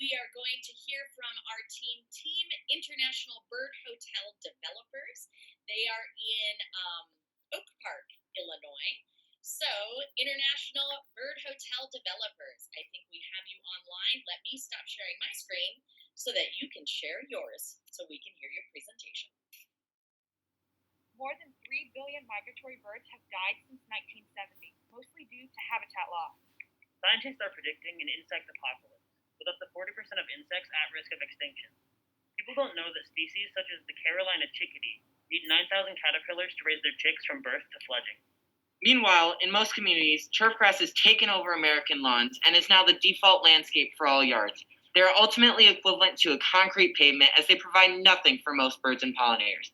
we are going to hear from our Team International Bird Hotel Developers. They are in Oak Park, Illinois. So, International Bird Hotel Developers, I think we have you online. Let me stop sharing my screen so that you can share yours so we can hear your presentation. More than 3 billion migratory birds have died since 1970, mostly due to habitat loss. Scientists are predicting an insect apocalypse, with up to 40% of insects at risk of extinction. People don't know that species such as the Carolina chickadee need 9,000 caterpillars to raise their chicks from birth to fledging. Meanwhile, in most communities, turf grass has taken over American lawns and is now the default landscape for all yards. They are ultimately equivalent to a concrete pavement as they provide nothing for most birds and pollinators.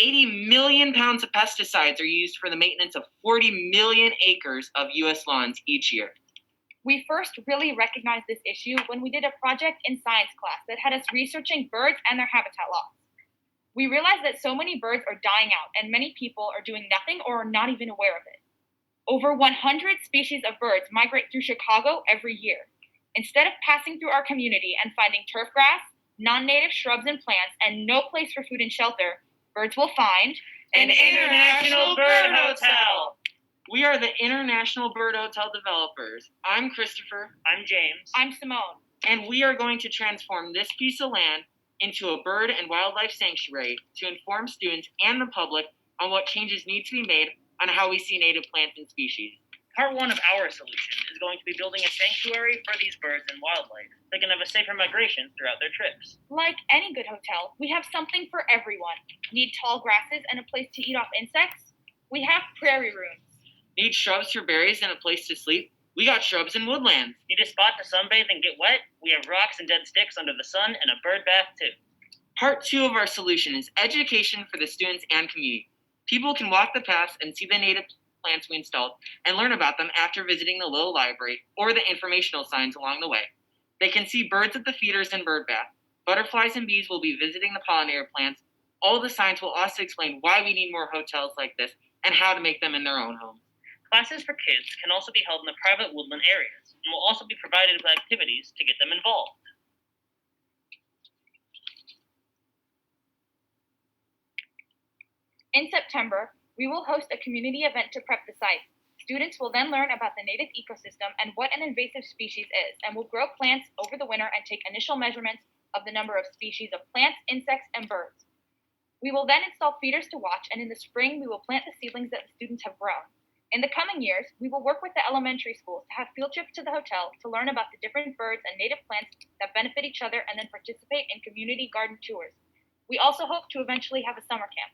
80 million pounds of pesticides are used for the maintenance of 40 million acres of U.S. lawns each year. We first really recognized this issue when we did a project in science class that had us researching birds and their habitat loss. We realized that so many birds are dying out and many people are doing nothing or are not even aware of it. Over 100 species of birds migrate through Chicago every year. Instead of passing through our community and finding turf grass, non-native shrubs and plants, and no place for food and shelter, birds will find an International Bird Hotel. We are the International Bird Hotel Developers. I'm Christopher. I'm James. I'm Simone. And we are going to transform this piece of land into a bird and wildlife sanctuary to inform students and the public on what changes need to be made on how we see native plants and species. Part one of our solution is going to be building a sanctuary for these birds and wildlife so they can have a safer migration throughout their trips. Like any good hotel, we have something for everyone. Need tall grasses and a place to eat off insects? We have prairie rooms. Need shrubs for berries and a place to sleep? We got shrubs and woodlands. Need a spot to sunbathe and get wet? We have rocks and dead sticks under the sun and a bird bath too. Part two of our solution is education for the students and community. People can walk the paths and see the native plants we installed and learn about them after visiting the little library or the informational signs along the way. They can see birds at the feeders and bird bath. Butterflies and bees will be visiting the pollinator plants. All the signs will also explain why we need more hotels like this and how to make them in their own homes. Classes for kids can also be held in the private woodland areas and will also be provided with activities to get them involved. In September, we will host a community event to prep the site. Students will then learn about the native ecosystem and what an invasive species is, and will grow plants over the winter and take initial measurements of the number of species of plants, insects, and birds. We will then install feeders to watch, and in the spring, we will plant the seedlings that the students have grown. In the coming years, we will work with the elementary schools to have field trips to the hotel to learn about the different birds and native plants that benefit each other and then participate in community garden tours. We also hope to eventually have a summer camp.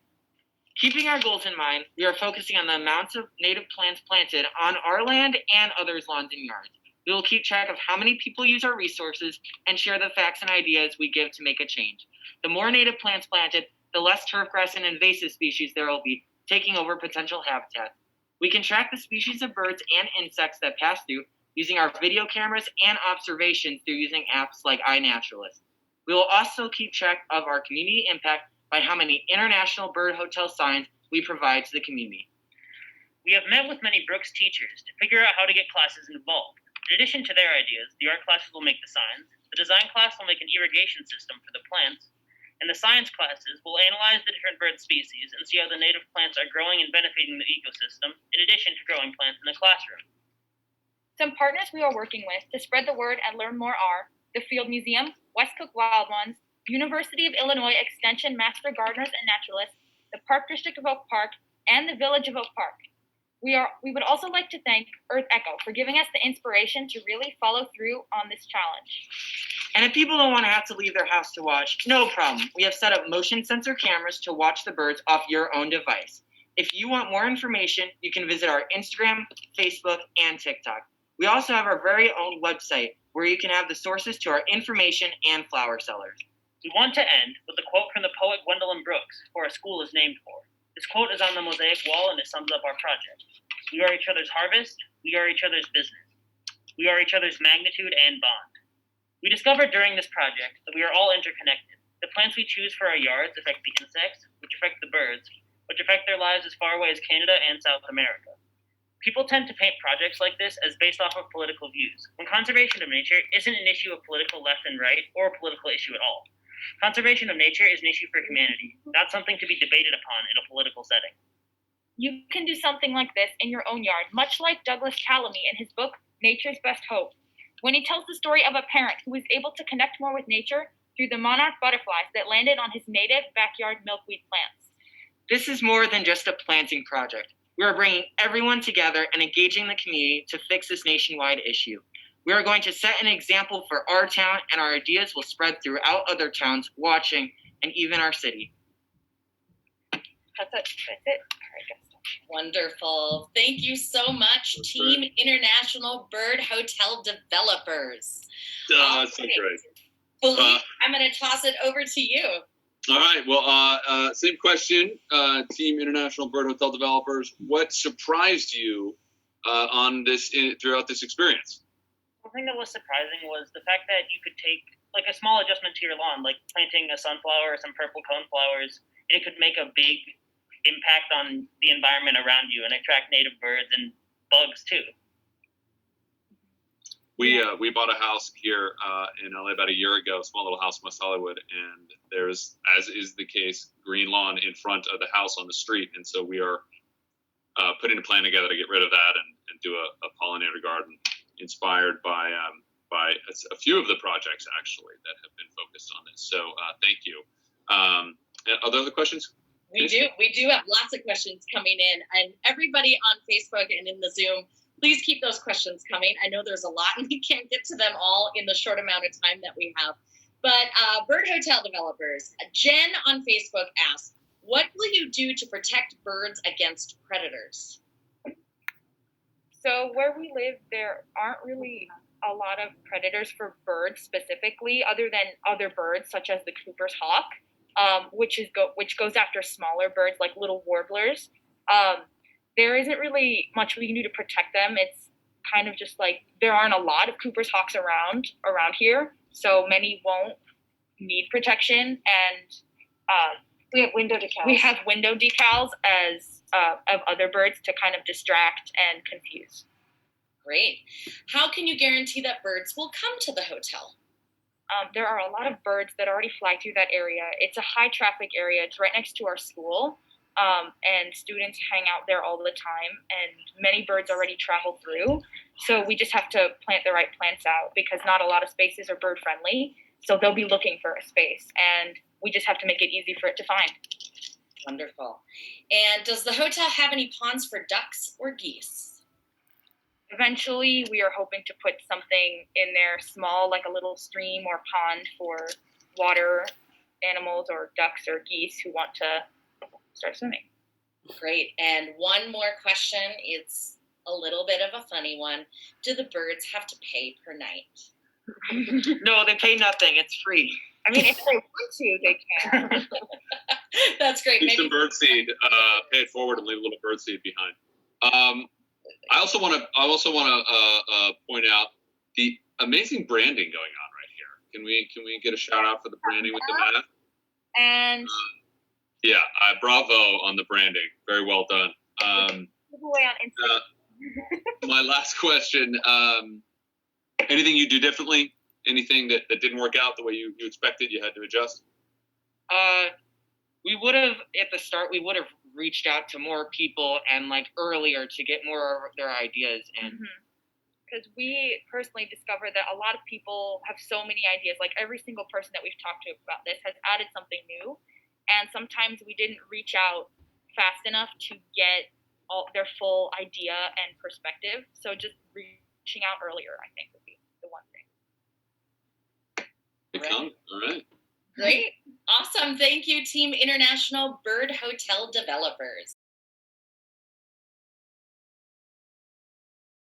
Keeping our goals in mind, we are focusing on the amounts of native plants planted on our land and others' lawns and yards. We will keep track of how many people use our resources and share the facts and ideas we give to make a change. The more native plants planted, the less turfgrass and invasive species there will be, taking over potential habitat. We can track the species of birds and insects that pass through using our video cameras and observations through using apps like iNaturalist. We will also keep track of our community impact by how many International Bird Hotel signs we provide to the community. We have met with many Brooks teachers to figure out how to get classes involved. In addition to their ideas, the art classes will make the signs, the design class will make an irrigation system for the plants, and the science classes will analyze the different bird species and see how the native plants are growing and benefiting the ecosystem, in addition to growing plants in the classroom. Some partners we are working with to spread the word and learn more are the Field Museum, West Cook Wild Ones, University of Illinois Extension Master Gardeners and Naturalists, the Park District of Oak Park, and the Village of Oak Park. We would also like to thank OurEcho for giving us the inspiration to really follow through on this challenge. And if people don't want to have to leave their house to watch, no problem. We have set up motion sensor cameras to watch the birds off your own device. If you want more information, you can visit our Instagram, Facebook, and TikTok. We also have our very own website where you can have the sources to our information and flower sellers. We want to end with a quote from the poet Gwendolyn Brooks, who our school is named for. This quote is on the mosaic wall and it sums up our project. We are each other's harvest. We are each other's business. We are each other's magnitude and bond. We discovered during this project that we are all interconnected. The plants we choose for our yards affect the insects, which affect the birds, which affect their lives as far away as Canada and South America. People tend to paint projects like this as based off of political views, when conservation of nature isn't an issue of political left and right or a political issue at all. Conservation of nature is an issue for humanity, not something to be debated upon in a political setting. You can do something like this in your own yard, much like Douglas Calamy in his book, Nature's Best Hope, when he tells the story of a parent who was able to connect more with nature through the monarch butterflies that landed on his native backyard milkweed plants. This is more than just a planting project. We are bringing everyone together and engaging the community to fix this nationwide issue. We are going to set an example for our town, and our ideas will spread throughout other towns, watching, and even our city. That's it. All right, guys. Wonderful. Thank you so much, Team International Bird Hotel Developers. That's so great. Philippe, I'm going to toss it over to you. All right. Well, same question, Team International Bird Hotel Developers. What surprised you throughout this experience? The thing that was surprising was the fact that you could take like a small adjustment to your lawn, like planting a sunflower or some purple coneflowers, and it could make a big impact on the environment around you and attract native birds and bugs too. We bought a house here in LA about a year ago, a small little house in West Hollywood, and there's, as is the case, green lawn in front of the house on the street, and so we are putting a plan together to get rid of that and do a pollinator garden inspired by a few of the projects actually that have been focused on this. So thank you. Are there other questions? We do have lots of questions coming in, and everybody on Facebook and in the Zoom, please keep those questions coming. I know there's a lot, and we can't get to them all in the short amount of time that we have. But Bird Hotel Developers, Jen on Facebook asks, what will you do to protect birds against predators? So where we live, there aren't really a lot of predators for birds specifically, other than other birds such as the Cooper's hawk, which goes after smaller birds like little warblers. There isn't really much we can do to protect them. It's kind of just like there aren't a lot of Cooper's hawks around here, so many won't need protection. And we have window decals. We have window decals as of other birds to kind of distract and confuse. Great. How can you guarantee that birds will come to the hotel? There are a lot of birds that already fly through that area. It's a high traffic area. It's right next to our school. And students hang out there all the time, and many birds already travel through. So we just have to plant the right plants out because not a lot of spaces are bird friendly. So they'll be looking for a space, and we just have to make it easy for it to find. Wonderful. And does the hotel have any ponds for ducks or geese? Eventually, we are hoping to put something in there small, like a little stream or pond for water animals or ducks or geese who want to start swimming. Great. And one more question. It's a little bit of a funny one. Do the birds have to pay per night? No, they pay nothing. It's free. I mean, if they want to, they can. That's great. Keep some bird seed, pay it forward, and leave a little bird seed behind. I also want to point out the amazing branding going on right here. Can we get a shout out for the branding with the map? And yeah, bravo on the branding. Very well done. giveaway on Instagram. My last question. Anything you do differently? Anything that didn't work out the way you expected, you had to adjust? We would have, at the start, reached out to more people and earlier to get more of their ideas in. Because we personally discovered that a lot of people have so many ideas. Like every single person that we've talked to about this has added something new. And sometimes we didn't reach out fast enough to get all their full idea and perspective. So just reaching out earlier, I think, would be the one thing. All right. Great. Awesome. Thank you, Team International Bird Hotel Developers.